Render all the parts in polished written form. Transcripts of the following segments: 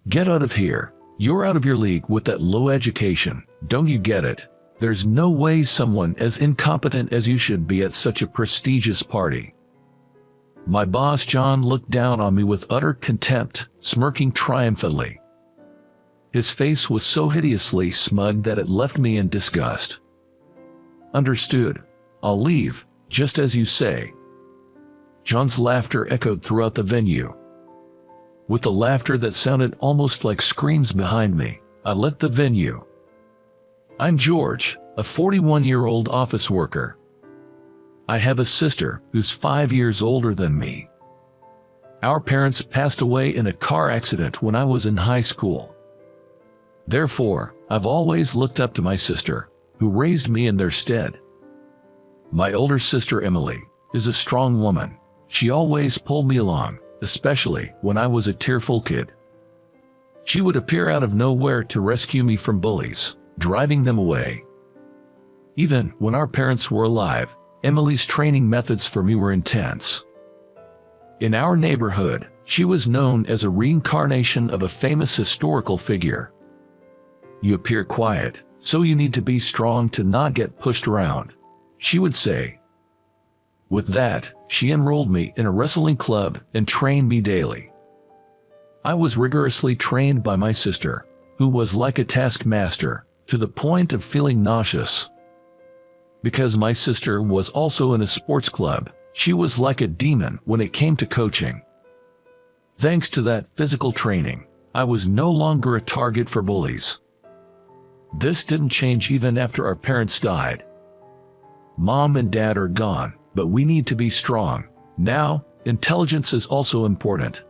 Get out of here. You're out of your league with that low education. Don't you get it? There's no way someone as incompetent as you should be at such a prestigious party. My boss John looked down on me with utter contempt, smirking triumphantly. His face was so hideously smug that it left me in disgust. Understood. I'll leave, just as you say. John's laughter echoed throughout the venue. With the laughter that sounded almost like screams behind me, I left the venue. I'm George, a 41-year-old office worker. I have a sister who's 5 years older than me. Our parents passed away in a car accident when I was in high school. Therefore, I've always looked up to my sister, who raised me in their stead. My older sister Emily is a strong woman. She always pulled me along, especially when I was a tearful kid. She would appear out of nowhere to rescue me from bullies, driving them away. Even when our parents were alive, Emily's training methods for me were intense. In our neighborhood, she was known as a reincarnation of a famous historical figure. You appear quiet, so you need to be strong to not get pushed around, she would say. With that, she enrolled me in a wrestling club and trained me daily. I was rigorously trained by my sister, who was like a taskmaster, to the point of feeling nauseous. Because my sister was also in a sports club, she was like a demon when it came to coaching. Thanks to that physical training, I was no longer a target for bullies. This didn't change even after our parents died. Mom and Dad are gone, but we need to be strong. Now, intelligence is also important.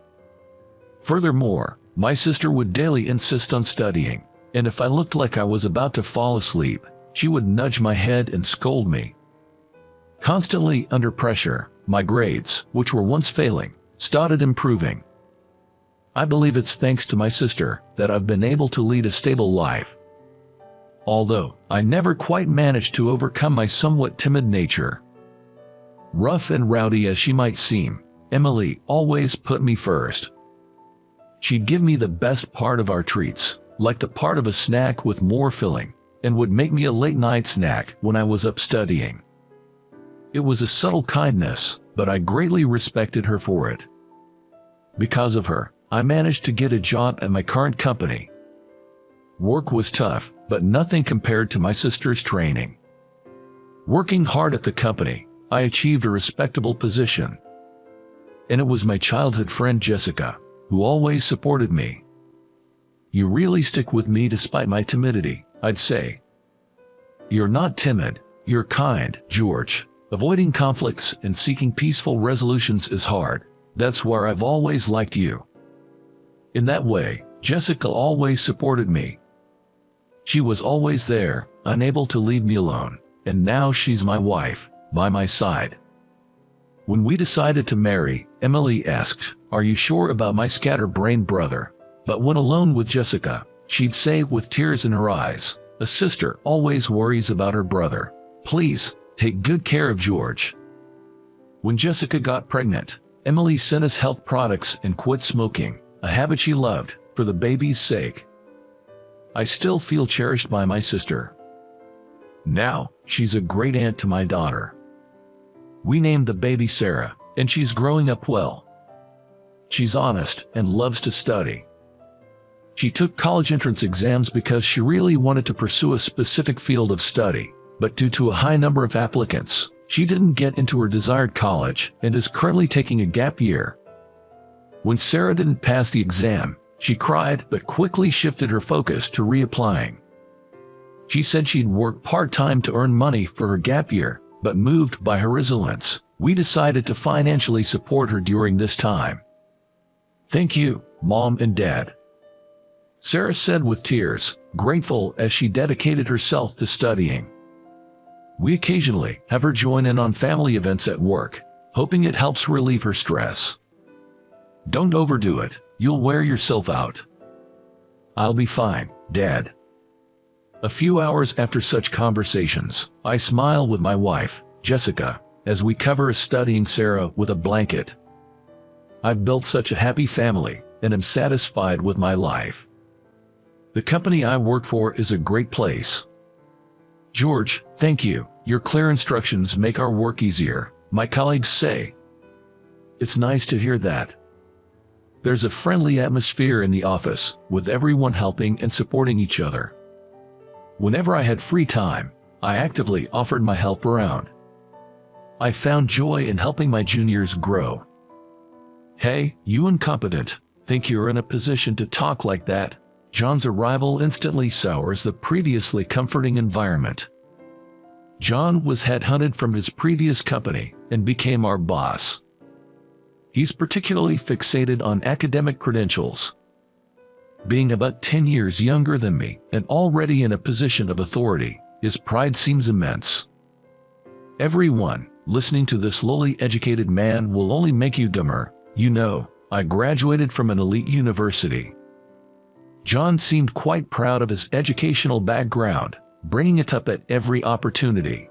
Furthermore, my sister would daily insist on studying, and if I looked like I was about to fall asleep, she would nudge my head and scold me. Constantly under pressure, my grades, which were once failing, started improving. I believe it's thanks to my sister that I've been able to lead a stable life. Although I never quite managed to overcome my somewhat timid nature. Rough and rowdy as she might seem, Emily always put me first. She'd give me the best part of our treats, like the part of a snack with more filling, and would make me a late-night snack when I was up studying. It was a subtle kindness, but I greatly respected her for it. Because of her, I managed to get a job at my current company. Work was tough, but nothing compared to my sister's training. Working hard at the company, I achieved a respectable position. And it was my childhood friend Jessica, who always supported me. You really stick with me despite my timidity, I'd say. You're not timid, you're kind, George. Avoiding conflicts and seeking peaceful resolutions is hard. That's where I've always liked you. In that way, Jessica always supported me. She was always there, unable to leave me alone, and now she's my wife, by my side. When we decided to marry, Emily asked, "Are you sure about my scatterbrained brother?" But when alone with Jessica, she'd say with tears in her eyes, "A sister always worries about her brother. Please, take good care of George." When Jessica got pregnant, Emily sent us health products and quit smoking, a habit she loved, for the baby's sake. I still feel cherished by my sister. Now, she's a great aunt to my daughter. We named the baby Sarah, and she's growing up well. She's honest and loves to study. She took college entrance exams because she really wanted to pursue a specific field of study, but due to a high number of applicants, she didn't get into her desired college and is currently taking a gap year. When Sarah didn't pass the exam, she cried but quickly shifted her focus to reapplying. She said she'd work part-time to earn money for her gap year, but moved by her resilience, we decided to financially support her during this time. Thank you, Mom and Dad. Sarah said with tears, grateful as she dedicated herself to studying. We occasionally have her join in on family events at work, hoping it helps relieve her stress. Don't overdo it, you'll wear yourself out. I'll be fine, Dad. A few hours after such conversations, I smile with my wife, Jessica, as we cover a studying Sarah with a blanket. I've built such a happy family, and am satisfied with my life. The company I work for is a great place. George, thank you. Your clear instructions make our work easier, my colleagues say. It's nice to hear that. There's a friendly atmosphere in the office, with everyone helping and supporting each other. Whenever I had free time, I actively offered my help around. I found joy in helping my juniors grow. Hey, you incompetent, think you're in a position to talk like that? John's arrival instantly sours the previously comforting environment. John was headhunted from his previous company and became our boss. He's particularly fixated on academic credentials. Being about 10 years younger than me and already in a position of authority, his pride seems immense. Everyone listening to this lowly educated man will only make you dumber. You know, I graduated from an elite university. John seemed quite proud of his educational background, bringing it up at every opportunity.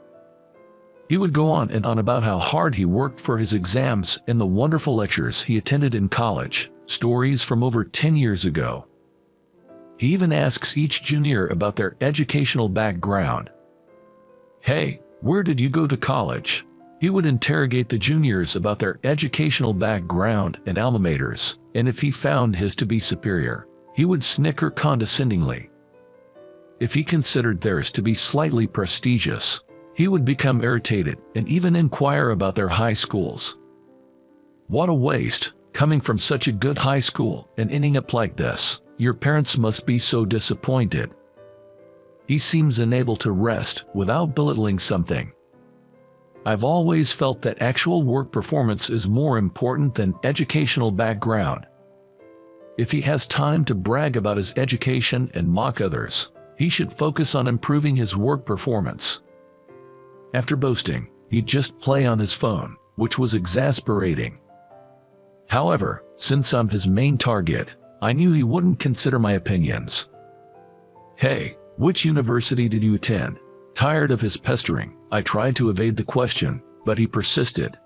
He would go on and on about how hard he worked for his exams and the wonderful lectures he attended in college, stories from over 10 years ago. He even asks each junior about their educational background. Hey, where did you go to college? He would interrogate the juniors about their educational background and alma maters, and if he found his to be superior, he would snicker condescendingly. If he considered theirs to be slightly prestigious, he would become irritated and even inquire about their high schools. What a waste, coming from such a good high school and ending up like this. Your parents must be so disappointed. He seems unable to rest without belittling something. I've always felt that actual work performance is more important than educational background. If he has time to brag about his education and mock others, he should focus on improving his work performance. After boasting, he'd just play on his phone, which was exasperating. However, since I'm his main target, I knew he wouldn't consider my opinions. Hey, which university did you attend? Tired of his pestering, I tried to evade the question, but he persisted.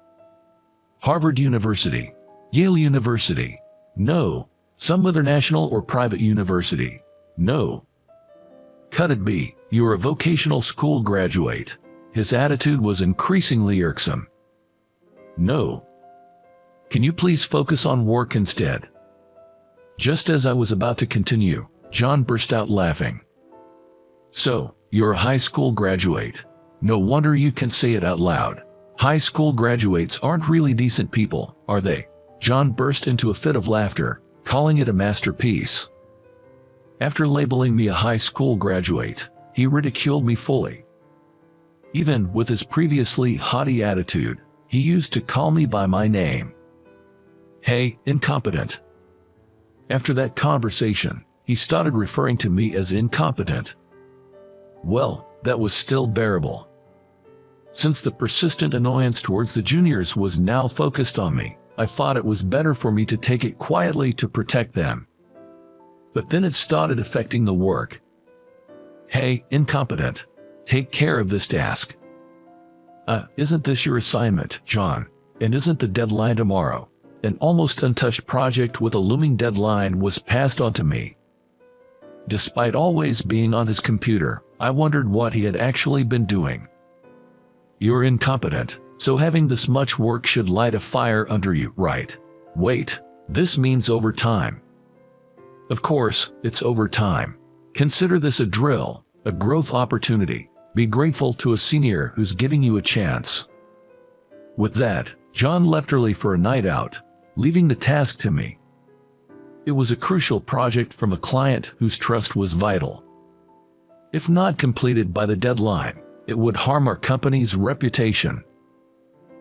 Harvard University, Yale University, no. Some other national or private university, no. Could it be, you're a vocational school graduate? His attitude was increasingly irksome. No. Can you please focus on work instead? Just as I was about to continue, John burst out laughing. So, you're a high school graduate. No wonder you can say it out loud. High school graduates aren't really decent people, are they? John burst into a fit of laughter, calling it a masterpiece. After labeling me a high school graduate, he ridiculed me fully. Even with his previously haughty attitude, he used to call me by my name. Hey, incompetent. After that conversation, he started referring to me as incompetent. Well, that was still bearable. Since the persistent annoyance towards the juniors was now focused on me, I thought it was better for me to take it quietly to protect them. But then it started affecting the work. Hey, incompetent. Take care of this task. Isn't this your assignment, John? And isn't the deadline tomorrow? An almost untouched project with a looming deadline was passed on to me. Despite always being on his computer, I wondered what he had actually been doing. You're incompetent, so having this much work should light a fire under you, right? Wait, this means overtime. Of course, it's overtime. Consider this a drill, a growth opportunity. Be grateful to a senior who's giving you a chance. With that, John left early for a night out, leaving the task to me. It was a crucial project from a client whose trust was vital. If not completed by the deadline, it would harm our company's reputation.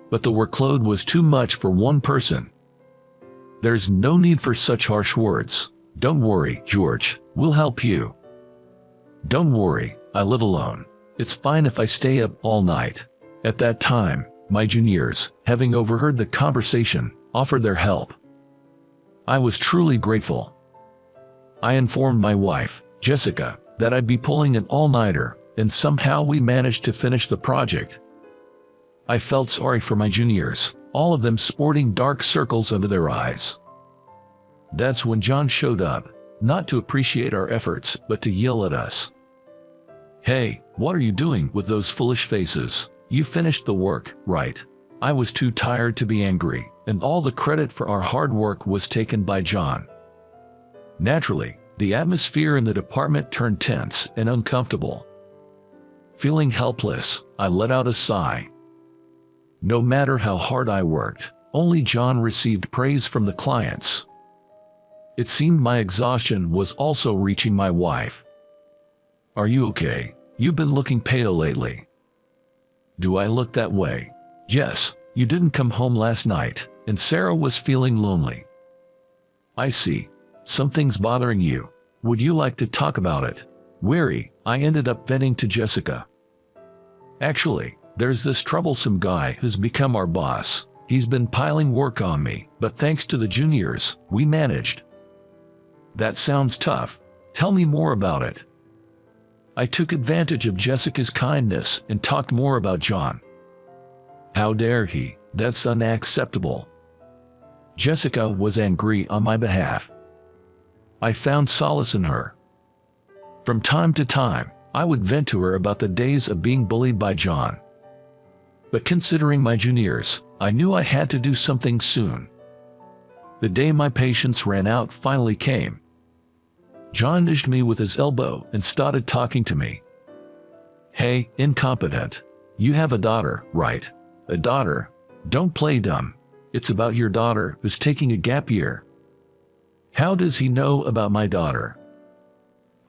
But the workload was too much for one person. There's no need for such harsh words. Don't worry, George, we'll help you. Don't worry, I live alone. It's fine if I stay up all night. At that time, my juniors, having overheard the conversation, offered their help. I was truly grateful. I informed my wife, Jessica, that I'd be pulling an all-nighter, and somehow we managed to finish the project. I felt sorry for my juniors, all of them sporting dark circles under their eyes. That's when John showed up, not to appreciate our efforts, but to yell at us. "Hey, what are you doing with those foolish faces? You finished the work, right?" I was too tired to be angry, and all the credit for our hard work was taken by John. Naturally, the atmosphere in the department turned tense and uncomfortable. Feeling helpless, I let out a sigh. No matter how hard I worked, only John received praise from the clients. It seemed my exhaustion was also reaching my wife. "Are you okay? You've been looking pale lately." "Do I look that way?" "Yes, you didn't come home last night, and Sarah was feeling lonely." "I see. Something's bothering you. Would you like to talk about it?" Weary, I ended up venting to Jessica. "Actually, there's this troublesome guy who's become our boss. He's been piling work on me, but thanks to the juniors, we managed." "That sounds tough. Tell me more about it." I took advantage of Jessica's kindness and talked more about John. "How dare he? That's unacceptable." Jessica was angry on my behalf. I found solace in her. From time to time, I would vent to her about the days of being bullied by John. But considering my juniors, I knew I had to do something soon. The day my patience ran out finally came. John nudged me with his elbow and started talking to me. "Hey, incompetent. You have a daughter, right?" "A daughter? Don't play dumb. It's about your daughter who's taking a gap year." "How does he know about my daughter?"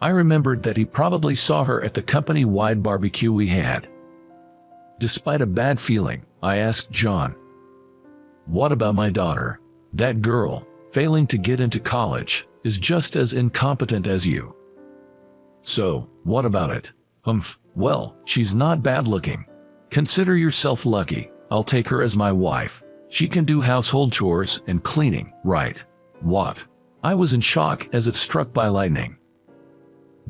I remembered that he probably saw her at the company-wide barbecue we had. Despite a bad feeling, I asked John, "What about my daughter? That girl, failing to get into college, is just as incompetent as you." "So, what about it?" Well, she's not bad-looking. Consider yourself lucky. I'll take her as my wife. She can do household chores and cleaning, right?" "What?" I was in shock as if struck by lightning.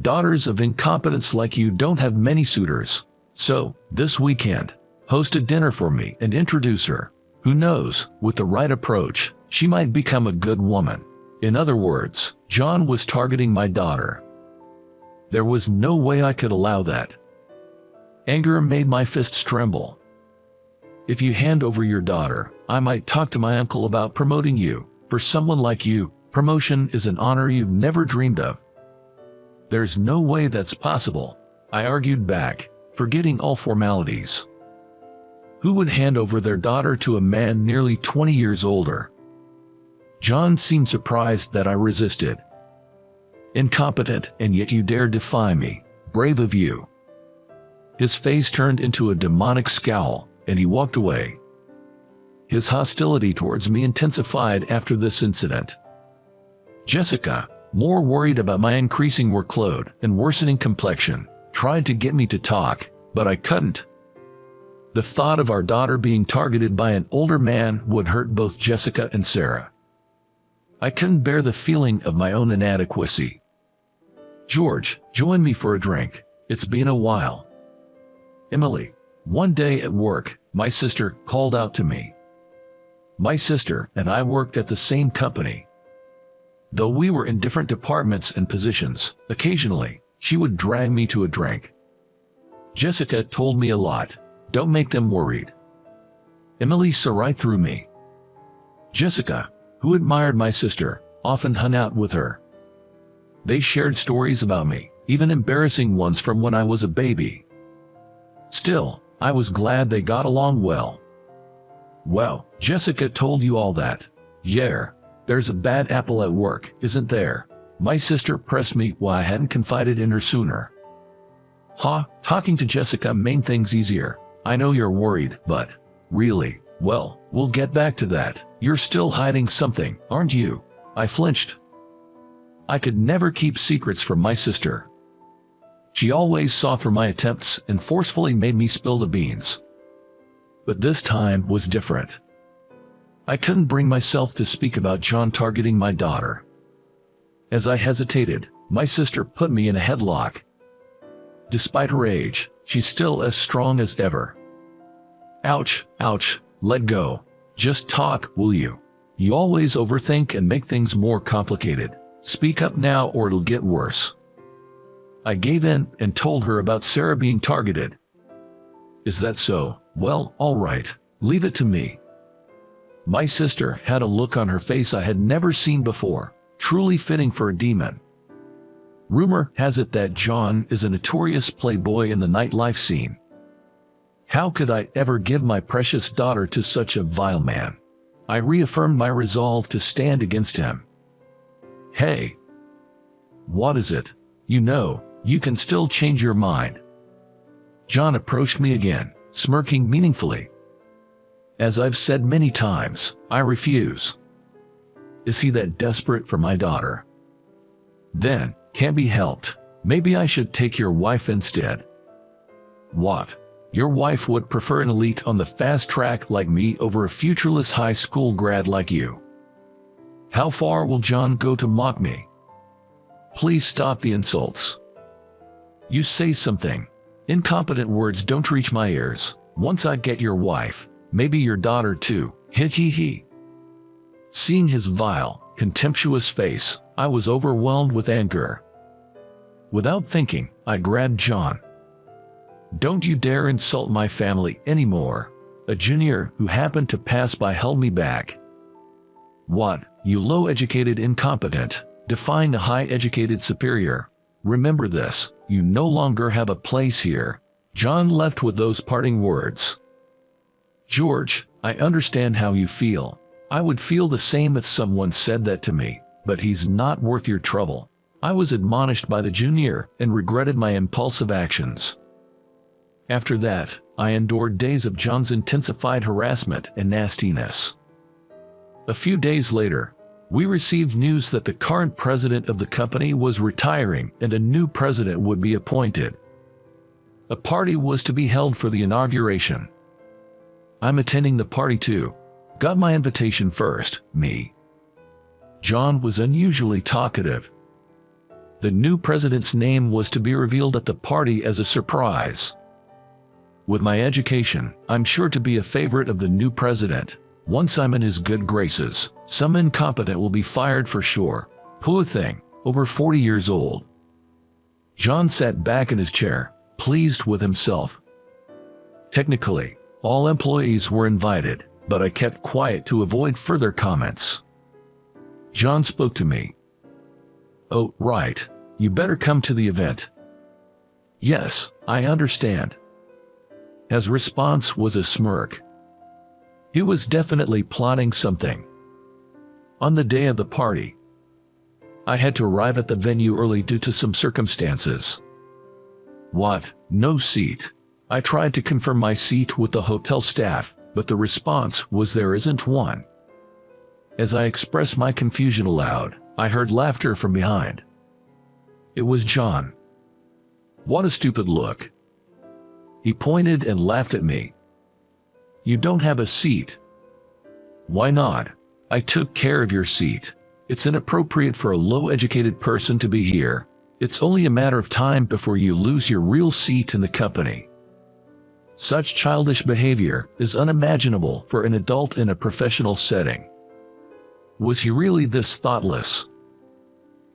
"Daughters of incompetents like you don't have many suitors. So, this weekend, host a dinner for me and introduce her. Who knows, with the right approach, she might become a good woman." In other words, John was targeting my daughter. There was no way I could allow that. Anger made my fists tremble. "If you hand over your daughter, I might talk to my uncle about promoting you. For someone like you, promotion is an honor you've never dreamed of." "There's no way that's possible," I argued back, forgetting all formalities. Who would hand over their daughter to a man nearly 20 years older? John seemed surprised that I resisted. "Incompetent, and yet you dare defy me. Brave of you." His face turned into a demonic scowl, and he walked away. His hostility towards me intensified after this incident. Jessica, more worried about my increasing workload and worsening complexion, tried to get me to talk, but I couldn't. The thought of our daughter being targeted by an older man would hurt both Jessica and Sarah. I couldn't bear the feeling of my own inadequacy. "George, join me for a drink. It's been a while." Emily, one day at work, my sister called out to me. My sister and I worked at the same company. Though we were in different departments and positions, occasionally, she would drag me to a drink. Jessica told me a lot. Don't make them worried. Emily saw right through me. Jessica, who admired my sister, often hung out with her. They shared stories about me, even embarrassing ones from when I was a baby. Still, I was glad they got along well. "Well, Jessica told you all that. Yeah, there's a bad apple at work, isn't there?" My sister pressed me why I hadn't confided in her sooner. Talking to Jessica made things easier. "I know you're worried, but really, well, we'll get back to that. You're still hiding something, aren't you?" I flinched. I could never keep secrets from my sister. She always saw through my attempts and forcefully made me spill the beans. But this time was different. I couldn't bring myself to speak about John targeting my daughter. As I hesitated, my sister put me in a headlock. Despite her age, she's still as strong as ever. "Ouch, ouch, let go. Just talk, will you?" You always overthink and make things more complicated. Speak up now or it'll get worse. I gave in and told her about Sarah being targeted. Is that so? Well, all right. Leave it to me. My sister had a look on her face I had never seen before, truly fitting for a demon. Rumor has it that John is a notorious playboy in the nightlife scene. How could I ever give my precious daughter to such a vile man? I reaffirmed my resolve to stand against him. Hey. What is it? You know, you can still change your mind. John approached me again, smirking meaningfully. As I've said many times, I refuse. Is he that desperate for my daughter? Then, can't be helped. Maybe I should take your wife instead. What? Your wife would prefer an elite on the fast track like me over a futureless high school grad like you. How far will John go to mock me? Please stop the insults. You say something. Incompetent words don't reach my ears. Once I get your wife, maybe your daughter too. Hee hee hee. Seeing his vile, contemptuous face, I was overwhelmed with anger. Without thinking, I grabbed John. Don't you dare insult my family anymore. A junior who happened to pass by held me back. What, you low-educated incompetent, defying a high-educated superior. Remember this, you no longer have a place here. John left with those parting words. George, I understand how you feel. I would feel the same if someone said that to me, but he's not worth your trouble. I was admonished by the junior and regretted my impulsive actions. After that, I endured days of John's intensified harassment and nastiness. A few days later, we received news that the current president of the company was retiring and a new president would be appointed. A party was to be held for the inauguration. I'm attending the party too. Got my invitation first, me. John was unusually talkative. The new president's name was to be revealed at the party as a surprise. With my education, I'm sure to be a favorite of the new president. Once I'm in his good graces, some incompetent will be fired for sure. Poor thing, over 40 years old. John sat back in his chair, pleased with himself. Technically, all employees were invited, but I kept quiet to avoid further comments. John spoke to me. Oh, right. You better come to the event. Yes, I understand. His response was a smirk. He was definitely plotting something. On the day of the party, I had to arrive at the venue early due to some circumstances. What? No seat? I tried to confirm my seat with the hotel staff, but the response was there isn't one. As I expressed my confusion aloud, I heard laughter from behind. It was John. What a stupid look. He pointed and laughed at me. You don't have a seat. Why not? I took care of your seat. It's inappropriate for a low-educated person to be here. It's only a matter of time before you lose your real seat in the company. Such childish behavior is unimaginable for an adult in a professional setting. Was he really this thoughtless?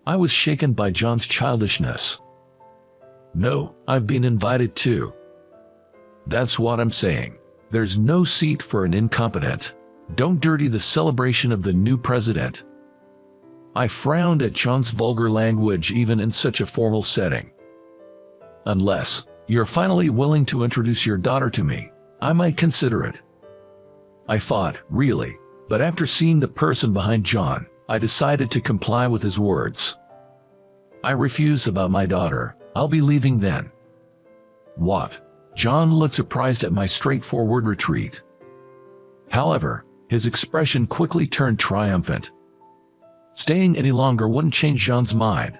I was shaken by John's childishness. No, I've been invited too. That's what I'm saying. There's no seat for an incompetent. Don't dirty the celebration of the new president. I frowned at John's vulgar language even in such a formal setting. Unless you're finally willing to introduce your daughter to me, I might consider it. I thought, really, but after seeing the person behind John, I decided to comply with his words. I refuse about my daughter. I'll be leaving then. What? John looked surprised at my straightforward retreat. However, his expression quickly turned triumphant. Staying any longer wouldn't change John's mind.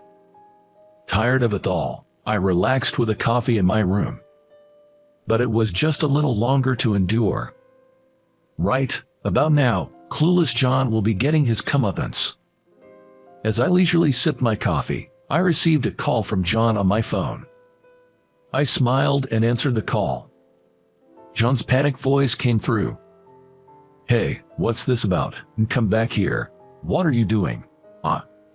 Tired of it all, I relaxed with a coffee in my room. But it was just a little longer to endure. Right, about now, clueless John will be getting his comeuppance. As I leisurely sipped my coffee, I received a call from John on my phone. I smiled and answered the call. John's panicked voice came through. "Hey, what's this about? Come back here. What are you doing?"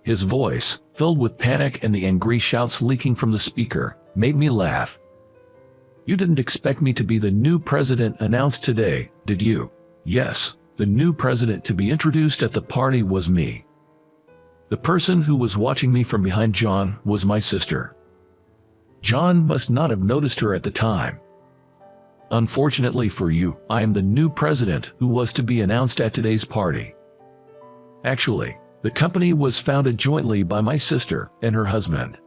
His voice, filled with panic and the angry shouts leaking from the speaker, made me laugh. "You didn't expect me to be the new president announced today, did you?" Yes, the new president to be introduced at the party was me. The person who was watching me from behind John was my sister. John must not have noticed her at the time. Unfortunately for you, I am the new president who was to be announced at today's party. Actually, the company was founded jointly by my sister and her husband.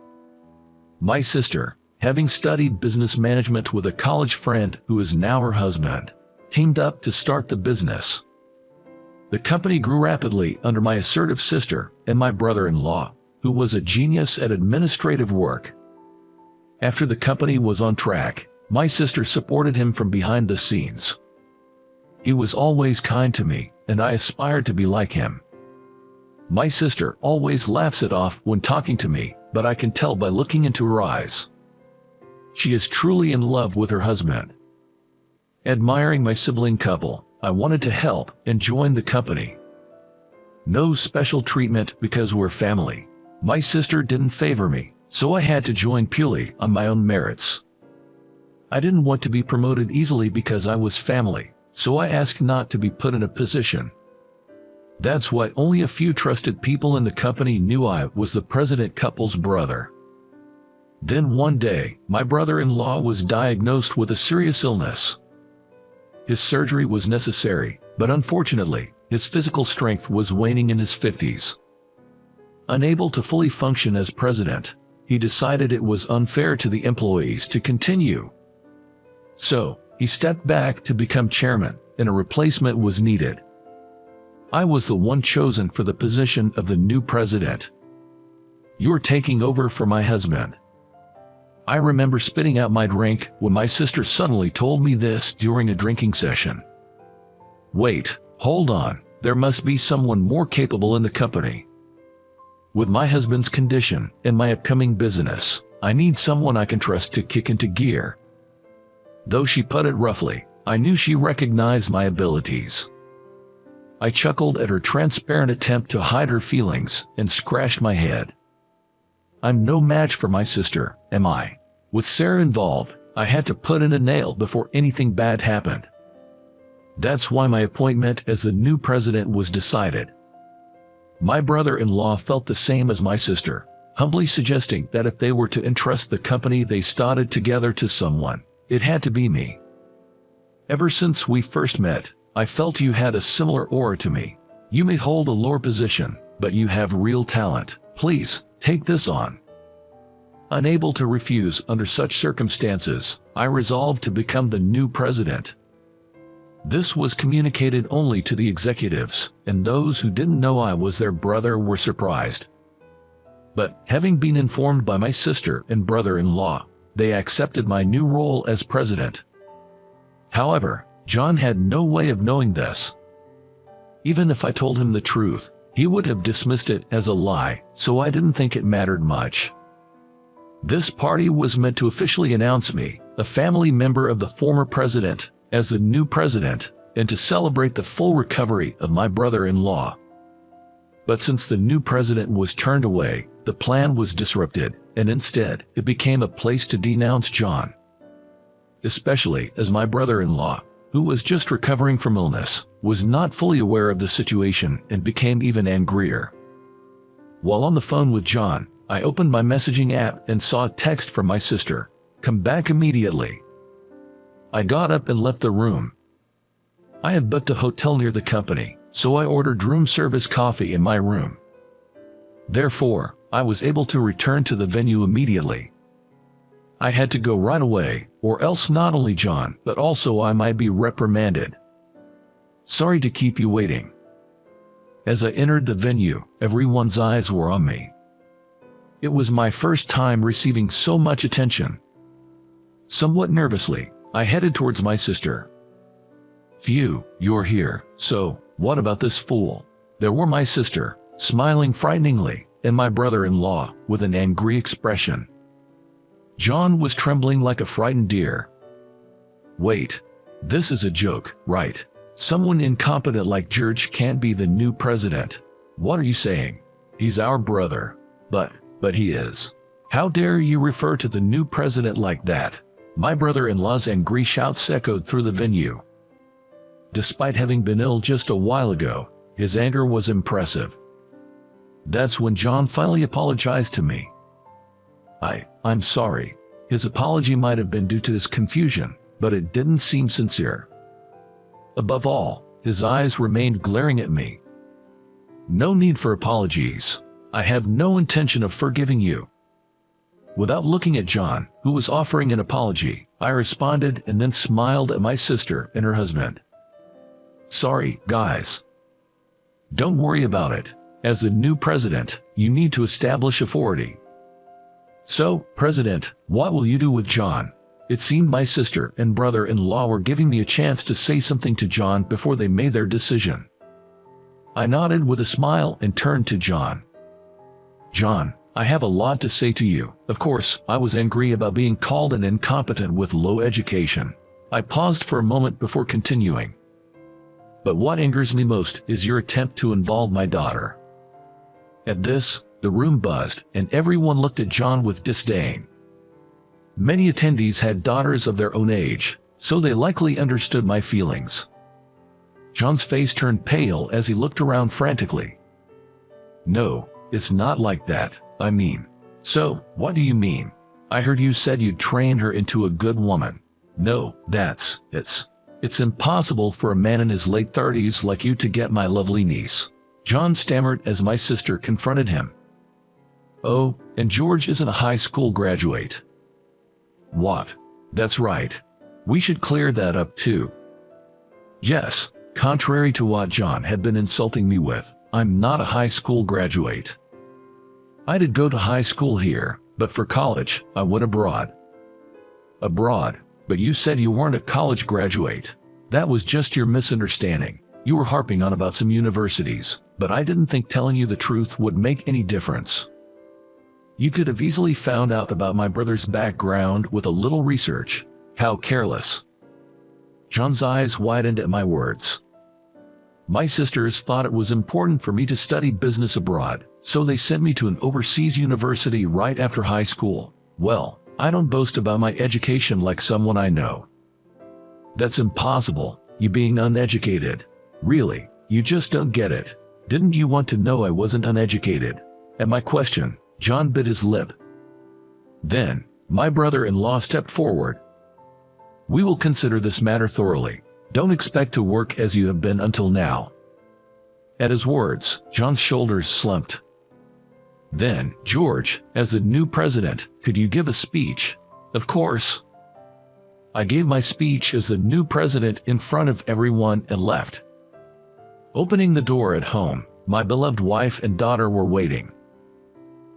My sister, having studied business management with a college friend who is now her husband, teamed up to start the business. The company grew rapidly under my assertive sister and my brother-in-law, who was a genius at administrative work. After the company was on track, my sister supported him from behind the scenes. He was always kind to me, and I aspired to be like him. My sister always laughs it off when talking to me, but I can tell by looking into her eyes. She is truly in love with her husband. Admiring my sibling couple, I wanted to help and join the company. No special treatment because we're family. My sister didn't favor me, so I had to join purely on my own merits. I didn't want to be promoted easily because I was family, so I asked not to be put in a position. That's why only a few trusted people in the company knew I was the president couple's brother. Then one day, my brother-in-law was diagnosed with a serious illness. His surgery was necessary, but unfortunately, his physical strength was waning in his 50s. Unable to fully function as president, he decided it was unfair to the employees to continue. So, he stepped back to become chairman, and a replacement was needed. I was the one chosen for the position of the new president. "You're taking over for my husband." I remember spitting out my drink when my sister suddenly told me this during a drinking session. "Wait, hold on, there must be someone more capable in the company. With my husband's condition and my upcoming business, I need someone I can trust to kick into gear." Though she put it roughly, I knew she recognized my abilities. I chuckled at her transparent attempt to hide her feelings and scratched my head. I'm no match for my sister, am I? With Sarah involved, I had to put in a nail before anything bad happened. That's why my appointment as the new president was decided. My brother-in-law felt the same as my sister, humbly suggesting that if they were to entrust the company they started together to someone, it had to be me. Ever since we first met, I felt you had a similar aura to me. You may hold a lower position, but you have real talent. Please, take this on. Unable to refuse under such circumstances, I resolved to become the new president. This was communicated only to the executives, and those who didn't know I was their brother were surprised. But, having been informed by my sister and brother-in-law, they accepted my new role as president. However, John had no way of knowing this. Even if I told him the truth, he would have dismissed it as a lie, so I didn't think it mattered much. This party was meant to officially announce me, a family member of the former president, as the new president, and to celebrate the full recovery of my brother-in-law. But since the new president was turned away, the plan was disrupted, and instead, it became a place to denounce John. Especially as my brother-in-law, who was just recovering from illness, was not fully aware of the situation and became even angrier. While on the phone with John, I opened my messaging app and saw a text from my sister, "Come back immediately." I got up and left the room. I had booked a hotel near the company, so I ordered room service coffee in my room. Therefore, I was able to return to the venue immediately. I had to go right away, or else not only John, but also I might be reprimanded. Sorry to keep you waiting. As I entered the venue, everyone's eyes were on me. It was my first time receiving so much attention. Somewhat nervously, I headed towards my sister. "Phew, you're here, so what about this fool?" There were my sister, smiling frighteningly, and my brother-in-law, with an angry expression. John was trembling like a frightened deer. "Wait, this is a joke, right?" Someone incompetent like George can't be the new president. What are you saying? He's our brother. But he is. How dare you refer to the new president like that? My brother-in-law's angry shouts echoed through the venue. Despite having been ill just a while ago, his anger was impressive. That's when John finally apologized to me. I'm sorry. His apology might have been due to his confusion, but it didn't seem sincere. Above all, his eyes remained glaring at me. No need for apologies. I have no intention of forgiving you. Without looking at John, who was offering an apology, I responded and then smiled at my sister and her husband. Sorry, guys. Don't worry about it. As the new president, you need to establish authority. So, President, what will you do with John? It seemed my sister and brother-in-law were giving me a chance to say something to John before they made their decision. I nodded with a smile and turned to John. John, I have a lot to say to you. Of course, I was angry about being called an incompetent with low education. I paused for a moment before continuing. But what angers me most is your attempt to involve my daughter. At this, the room buzzed, and everyone looked at John with disdain. Many attendees had daughters of their own age, so they likely understood my feelings. John's face turned pale as he looked around frantically. No, it's not like that. I mean, so, what do you mean? I heard you said you'd train her into a good woman. No, it's impossible for a man in his late 30s like you to get my lovely niece. John stammered as my sister confronted him. Oh, and George isn't a high school graduate. What? That's right. We should clear that up too. Yes, contrary to what John had been insulting me with, I'm not a high school graduate. I did go to high school here, but for college, I went abroad. Abroad? But you said you weren't a college graduate. That was just your misunderstanding. You were harping on about some universities, but I didn't think telling you the truth would make any difference. You could have easily found out about my brother's background with a little research. How careless. John's eyes widened at my words. My sisters thought it was important for me to study business abroad, so they sent me to an overseas university right after high school. Well, I don't boast about my education like someone I know. That's impossible, you being uneducated. Really, you just don't get it. Didn't you want to know I wasn't uneducated? At my question, John bit his lip. Then, my brother-in-law stepped forward. We will consider this matter thoroughly. Don't expect to work as you have been until now. At his words, John's shoulders slumped. Then, George, as the new president, could you give a speech? Of course. I gave my speech as the new president in front of everyone and left. Opening the door at home, my beloved wife and daughter were waiting.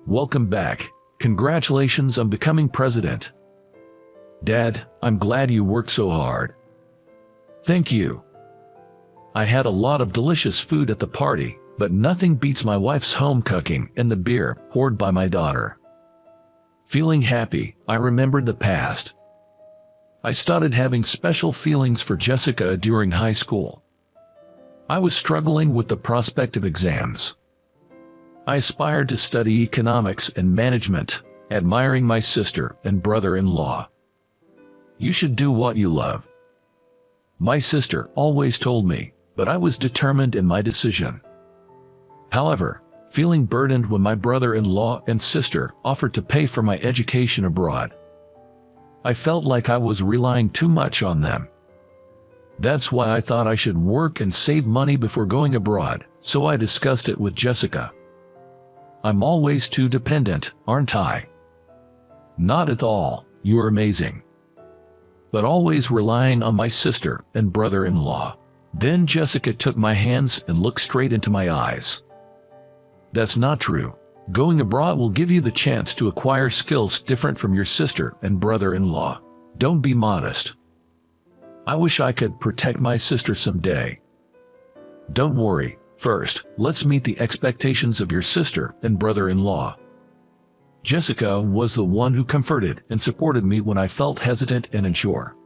Welcome back. Congratulations on becoming president. Dad, I'm glad you worked so hard. Thank you. I had a lot of delicious food at the party, but nothing beats my wife's home cooking and the beer poured by my daughter. Feeling happy, I remembered the past. I started having special feelings for Jessica during high school. I was struggling with the prospect of exams. I aspired to study economics and management, admiring my sister and brother-in-law. You should do what you love. My sister always told me, but I was determined in my decision. However, feeling burdened when my brother-in-law and sister offered to pay for my education abroad, I felt like I was relying too much on them. That's why I thought I should work and save money before going abroad, so I discussed it with Jessica. I'm always too dependent, aren't I? Not at all, you're amazing. But always relying on my sister and brother-in-law. Then Jessica took my hands and looked straight into my eyes. That's not true. Going abroad will give you the chance to acquire skills different from your sister and brother-in-law. Don't be modest. I wish I could protect my sister someday. Don't worry. First, let's meet the expectations of your sister and brother-in-law. Jessica was the one who comforted and supported me when I felt hesitant and unsure.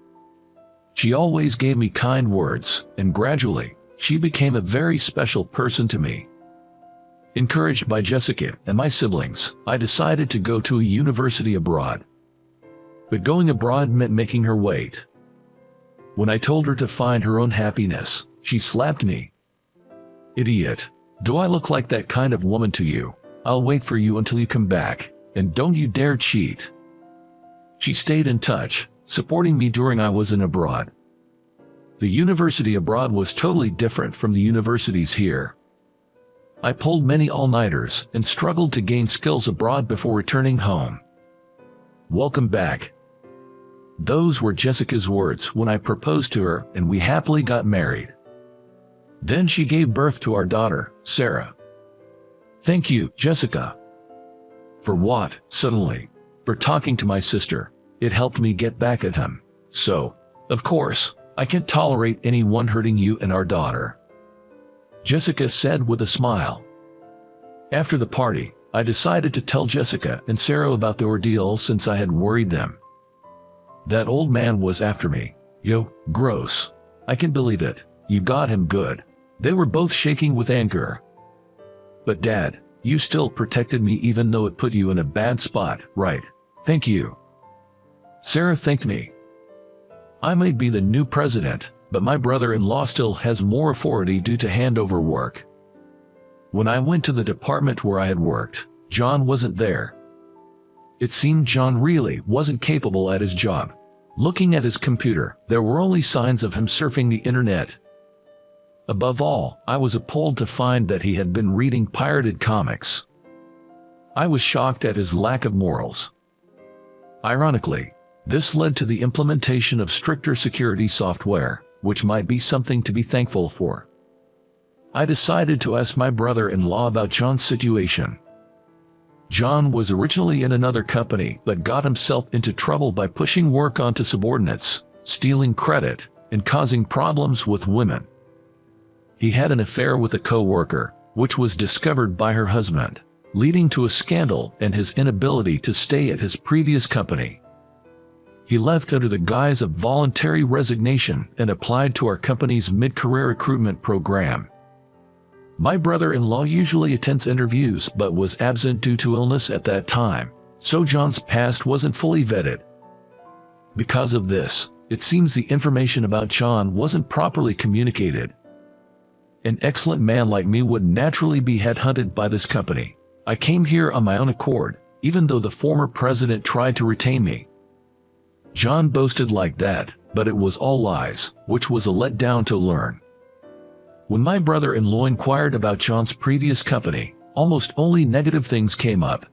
She always gave me kind words, and gradually, she became a very special person to me. Encouraged by Jessica and my siblings, I decided to go to a university abroad. But going abroad meant making her wait. When I told her to find her own happiness, she slapped me. "Idiot. Do I look like that kind of woman to you? I'll wait for you until you come back, and don't you dare cheat." She stayed in touch, supporting me during I was in abroad. The university abroad was totally different from the universities here. I pulled many all-nighters and struggled to gain skills abroad before returning home. "Welcome back." Those were Jessica's words when I proposed to her, and we happily got married. Then she gave birth to our daughter, Sarah. "Thank you, Jessica." "For what?" Suddenly. "For talking to my sister. It helped me get back at him. So, of course, I can't tolerate anyone hurting you and our daughter," Jessica said with a smile. After the party, I decided to tell Jessica and Sarah about the ordeal since I had worried them. "That old man was after me. Yo, gross. I can believe it. You got him good." They were both shaking with anger. "But Dad, you still protected me even though it put you in a bad spot, right? Thank you." Sarah thanked me. "I may be the new president, but my brother-in-law still has more authority due to handover work." When I went to the department where I had worked, John wasn't there. It seemed John really wasn't capable at his job. Looking at his computer, there were only signs of him surfing the internet. Above all, I was appalled to find that he had been reading pirated comics. I was shocked at his lack of morals. Ironically, this led to the implementation of stricter security software, which might be something to be thankful for. I decided to ask my brother-in-law about John's situation. John was originally in another company but got himself into trouble by pushing work onto subordinates, stealing credit, and causing problems with women. He had an affair with a co-worker, which was discovered by her husband, leading to a scandal and his inability to stay at his previous company. He left under the guise of voluntary resignation and applied to our company's mid-career recruitment program. My brother-in-law usually attends interviews but was absent due to illness at that time, so John's past wasn't fully vetted. Because of this, it seems the information about John wasn't properly communicated. An excellent man like me would naturally be headhunted by this company. I came here on my own accord, even though the former president tried to retain me. John boasted like that, but it was all lies, which was a letdown to learn. When my brother-in-law inquired about John's previous company, almost only negative things came up.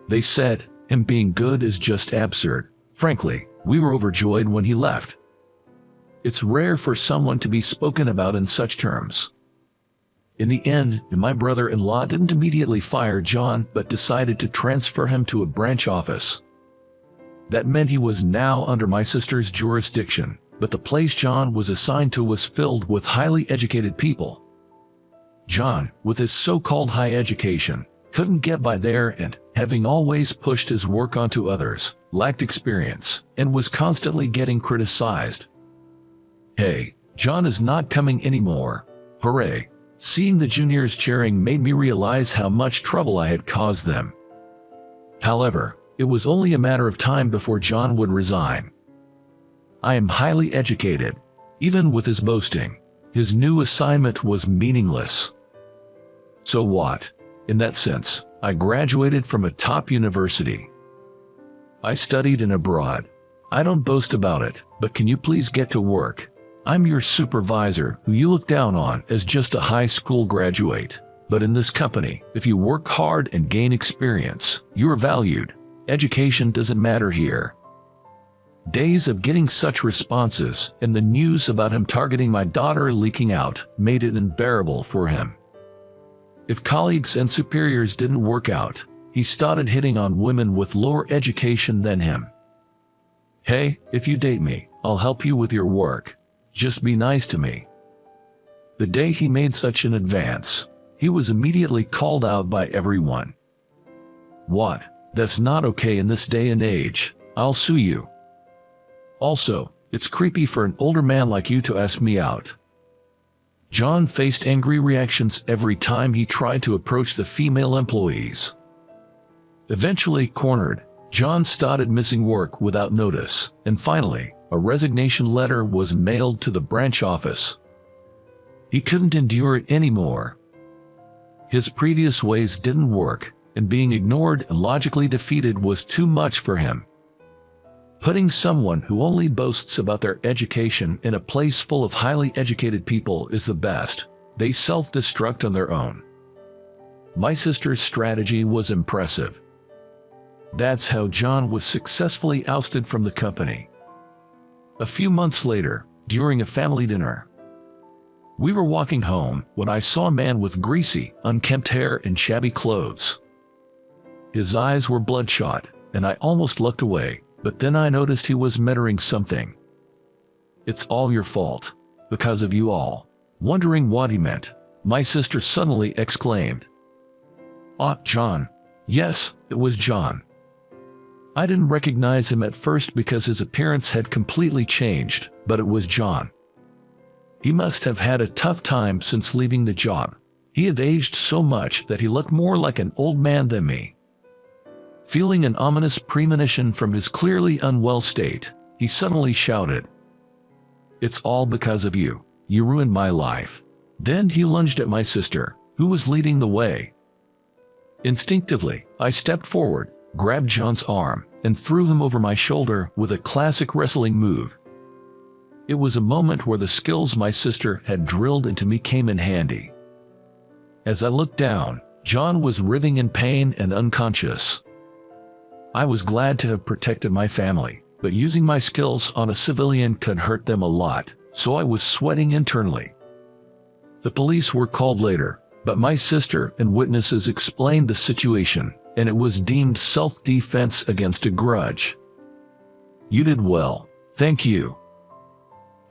They said, him being good is just absurd. Frankly, we were overjoyed when he left. It's rare for someone to be spoken about in such terms. In the end, my brother-in-law didn't immediately fire John but decided to transfer him to a branch office. That meant he was now under my sister's jurisdiction, but the place John was assigned to was filled with highly educated people. John, with his so-called high education, couldn't get by there and, having always pushed his work onto others, lacked experience, and was constantly getting criticized. "Hey, John is not coming anymore. Hooray." Seeing the juniors cheering made me realize how much trouble I had caused them. However, it was only a matter of time before John would resign. I am highly educated. Even with his boasting, his new assignment was meaningless. So what? In that sense, I graduated from a top university. I studied in abroad. I don't boast about it, but can you please get to work? I'm your supervisor, who you look down on as just a high school graduate. But in this company, if you work hard and gain experience, you are valued. Education doesn't matter here. Days of getting such responses and the news about him targeting my daughter leaking out made it unbearable for him. If colleagues and superiors didn't work out, he started hitting on women with lower education than him. "Hey, if you date me, I'll help you with your work. Just be nice to me." The day he made such an advance, he was immediately called out by everyone. "What? That's not okay in this day and age. I'll sue you." Also, It's creepy for an older man like you to ask me out." John faced angry reactions every time he tried to approach the female employees. Eventually cornered, John started missing work without notice, and finally, a resignation letter was mailed to the branch office. He couldn't endure it anymore. His previous ways didn't work, and being ignored and logically defeated was too much for him. Putting someone who only boasts about their education in a place full of highly educated people is the best. They self-destruct on their own. My sister's strategy was impressive. That's how John was successfully ousted from the company. A few months later, during a family dinner, we were walking home when I saw a man with greasy, unkempt hair and shabby clothes. His eyes were bloodshot, and I almost looked away, but then I noticed he was muttering something. "It's all your fault. Because of you all." Wondering what he meant, my sister suddenly exclaimed, "Ah, John." Yes, it was John. I didn't recognize him at first because his appearance had completely changed, but it was John. He must have had a tough time since leaving the job. He had aged so much that he looked more like an old man than me. Feeling an ominous premonition from his clearly unwell state, he suddenly shouted, "It's all because of you. You ruined my life." Then he lunged at my sister, who was leading the way. Instinctively, I stepped forward, grabbed John's arm, and threw him over my shoulder with a classic wrestling move. It was a moment where the skills my sister had drilled into me came in handy. As I looked down, John was writhing in pain and unconscious. I was glad to have protected my family, but using my skills on a civilian could hurt them a lot, so I was sweating internally. The police were called later, but my sister and witnesses explained the situation, and it was deemed self-defense against a grudge. "You did well. Thank you."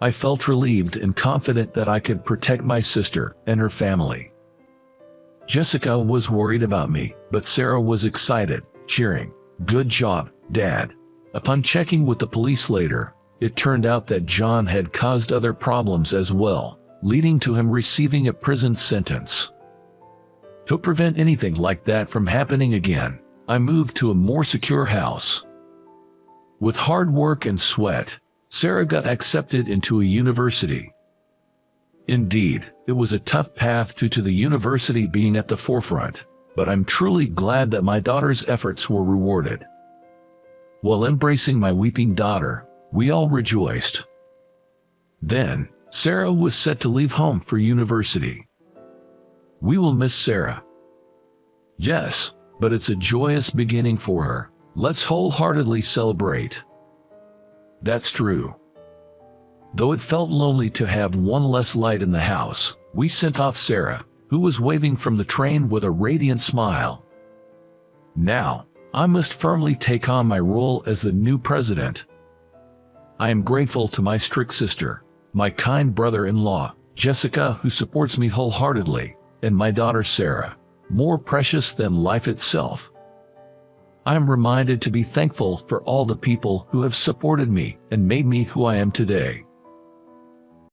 I felt relieved and confident that I could protect my sister and her family. Jessica was worried about me, but Sarah was excited, cheering, "Good job, Dad." Upon checking with the police later, it turned out that John had caused other problems as well, leading to him receiving a prison sentence. To prevent anything like that from happening again, I moved to a more secure house. With hard work and sweat, Sarah got accepted into a university. Indeed, it was a tough path due to the university being at the forefront, but I'm truly glad that my daughter's efforts were rewarded. While embracing my weeping daughter, we all rejoiced. Then, Sarah was set to leave home for university. We will miss Sarah. Yes, but it's a joyous beginning for her. Let's wholeheartedly celebrate. That's true. Though it felt lonely to have one less light in the house, we sent off Sarah, who was waving from the train with a radiant smile. Now, I must firmly take on my role as the new president. I am grateful to my strict sister, my kind brother-in-law, Jessica, who supports me wholeheartedly, and my daughter Sarah, more precious than life itself. I am reminded to be thankful for all the people who have supported me and made me who I am today.